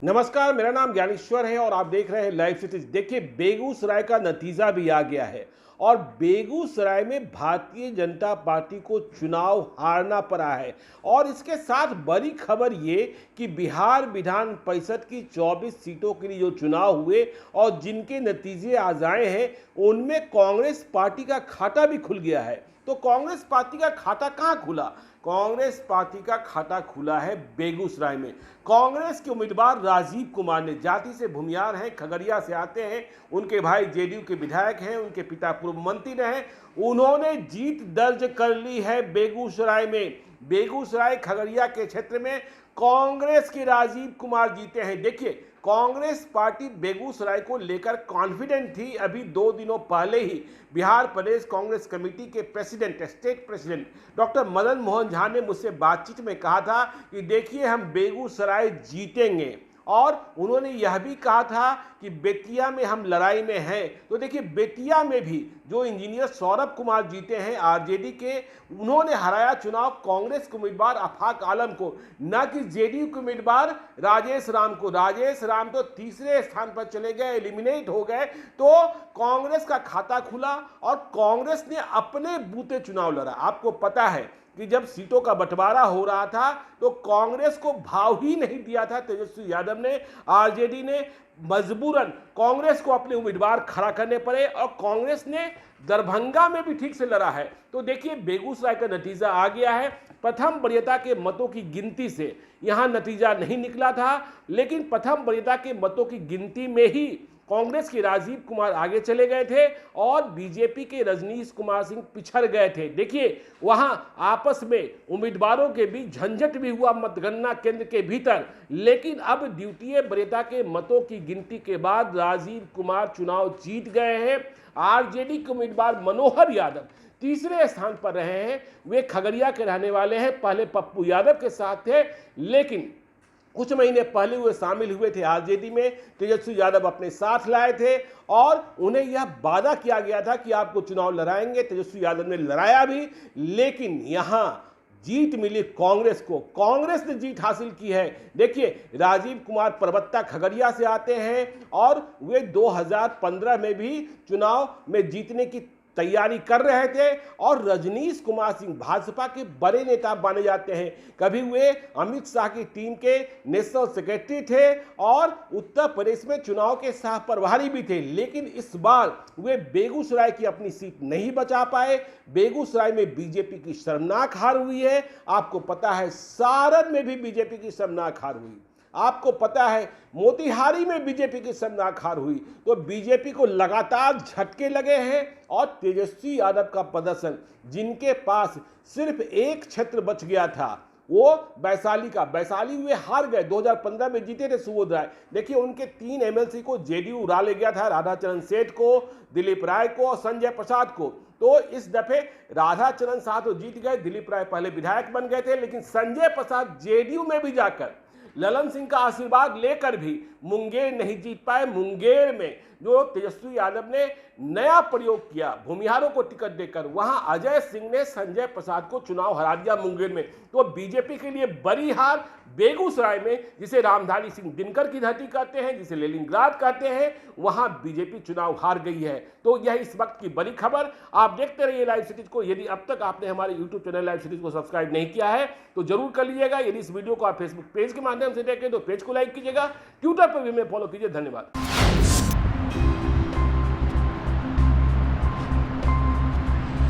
नमस्कार, मेरा नाम ज्ञानेश्वर है और आप देख रहे हैं लाइव सिटीज। देखिए, बेगूसराय का नतीजा भी आ गया है और बेगूसराय में भारतीय जनता पार्टी को चुनाव हारना पड़ा है। और इसके साथ बड़ी खबर ये कि बिहार विधान परिषद की 24 सीटों के लिए जो चुनाव हुए और जिनके नतीजे आज आए हैं, उनमें कांग्रेस पार्टी का खाता भी खुल गया है। तो कांग्रेस पार्टी का खाता कहाँ खुला? कांग्रेस पार्टी का खाता खुला है बेगूसराय में। कांग्रेस के उम्मीदवार राजीव कुमार ने, जाति से भूमियार हैं, खगड़िया से आते हैं, उनके भाई जेडीयू के विधायक हैं, उनके पिता पूर्व मंत्री रहे, उन्होंने जीत दर्ज कर ली है बेगूसराय में। बेगूसराय खगड़िया के क्षेत्र में कांग्रेस के राजीव कुमार जीते हैं। देखिए, कांग्रेस पार्टी बेगूसराय को लेकर कॉन्फिडेंट थी। अभी 2 दिनों पहले ही बिहार प्रदेश कांग्रेस कमेटी के president, state president doctor Madan Mohan Jha ने मुझसे बातचीत में कहा था कि देखिए, हम बेगूसराय जीतेंगे। और उन्होंने यह भी कहा था कि बेतिया में हम लड़ाई में हैं। तो देखिए, बेतिया में भी जो इंजीनियर सौरभ कुमार जीते हैं आरजेडी के, उन्होंने हराया चुनाव कांग्रेस के उम्मीदवार आफाक आलम को, न कि जेडीयू के उम्मीदवार राजेश राम को। राजेश राम तो तीसरे स्थान पर चले गए, एलिमिनेट हो गए। तो कांग्रेस का खाता खुला और कांग्रेस ने अपने बूते चुनाव लड़ा। आपको पता है कि जब सीटों का बंटवारा हो रहा था तो कांग्रेस को भाव ही नहीं दिया था तेजस्वी यादव ने। आरजेडी ने मजबूरन कांग्रेस को अपने उम्मीदवार खड़ा करने पड़े और कांग्रेस ने दरभंगा में भी ठीक से लड़ा है। तो देखिए, बेगूसराय का नतीजा आ गया है। प्रथम वरीयता के मतों की गिनती से यहां नतीजा नहीं निकला था, लेकिन प्रथम वरीयता के मतों की गिनती में ही कांग्रेस के राजीव कुमार आगे चले गए थे और बीजेपी के रजनीश कुमार सिंह पिछड़ गए थे। देखिए, वहां आपस में उम्मीदवारों के बीच झंझट भी हुआ मतगणना केंद्र के भीतर, लेकिन अब द्वितीय वरीयता के मतों की गिनती के बाद राजीव कुमार चुनाव जीत गए हैं। आरजेडी के उम्मीदवार मनोहर यादव तीसरे स्थान पर रहे हैं। वे खगड़िया के रहने वाले हैं, पहले पप्पू यादव के साथ थे, लेकिन कुछ महीने पहले वे शामिल हुए थे आरजेडी में। तेजस्वी यादव अपने साथ लाए थे और उन्हें यह वादा किया गया था कि आपको चुनाव लड़ाएंगे। तेजस्वी यादव ने लड़ाया भी, लेकिन यहां जीत मिली कांग्रेस को। कांग्रेस ने जीत हासिल की है। देखिए, राजीव कुमार परबत्ता खगड़िया से आते हैं और वे 2015 में भी चुनाव में जीतने की तैयारी कर रहे थे और रजनीश कुमार सिंह भाजपा के बड़े नेता माने जाते हैं। कभी वे अमित शाह की टीम के नेशनल सेक्रेटरी थे और उत्तर प्रदेश में चुनाव के सह प्रभारी भी थे, लेकिन इस बार वे बेगूसराय की अपनी सीट नहीं बचा पाए। बेगूसराय में बीजेपी की शर्मनाक हार हुई है। आपको पता है, सारण में भी बीजेपी की शर्मनाक हार हुई। आपको पता है, मोतिहारी में बीजेपी की शर्मनाक हार हुई। तो बीजेपी को लगातार झटके लगे हैं और तेजस्वी यादव का प्रदर्शन, जिनके पास सिर्फ एक क्षेत्र बच गया था, वो वैशाली का, वैशाली वे हार गए। 2015 में जीते थे सुबोध राय। देखिए, उनके 3 एमएलसी को जेडीयू उड़ा ले गया था, राधाचरण सेठ को, दिलीप राय को और संजय प्रसाद को। तो इस दफे राधाचरण साह तो जीत गए, दिलीप राय पहले विधायक बन गए थे, लेकिन संजय प्रसाद जेडीयू में भी जाकर ललन सिंह का आशीर्वाद लेकर भी मुंगेर नहीं जीत पाए। मुंगेर में जो तेजस्वी यादव ने नया प्रयोग किया भूमिहारों को टिकट देकर, वहां अजय सिंह ने संजय प्रसाद को चुनाव हरा दिया मुंगेर में। तो बीजेपी के लिए बड़ी हार बेगूसराय में, जिसे रामधारी सिंह दिनकर की धरती कहते हैं, जिसे लेनिनग्राड कहते हैं, वहां बीजेपी चुनाव हार गई है। तो यह इस वक्त की बड़ी खबर। आप देखते रहिए लाइव सिटीज को। यदि अब तक आपने हमारे यूट्यूब चैनल लाइव सिटीज को सब्सक्राइब नहीं किया है तो जरूर कर लीजिएगा। यदि इस वीडियो को आप फेसबुक पेज के माध्यम से देखें तो पेज को लाइक कीजिएगा, ट्विटर पर भी हमें फॉलो कीजिए। धन्यवाद।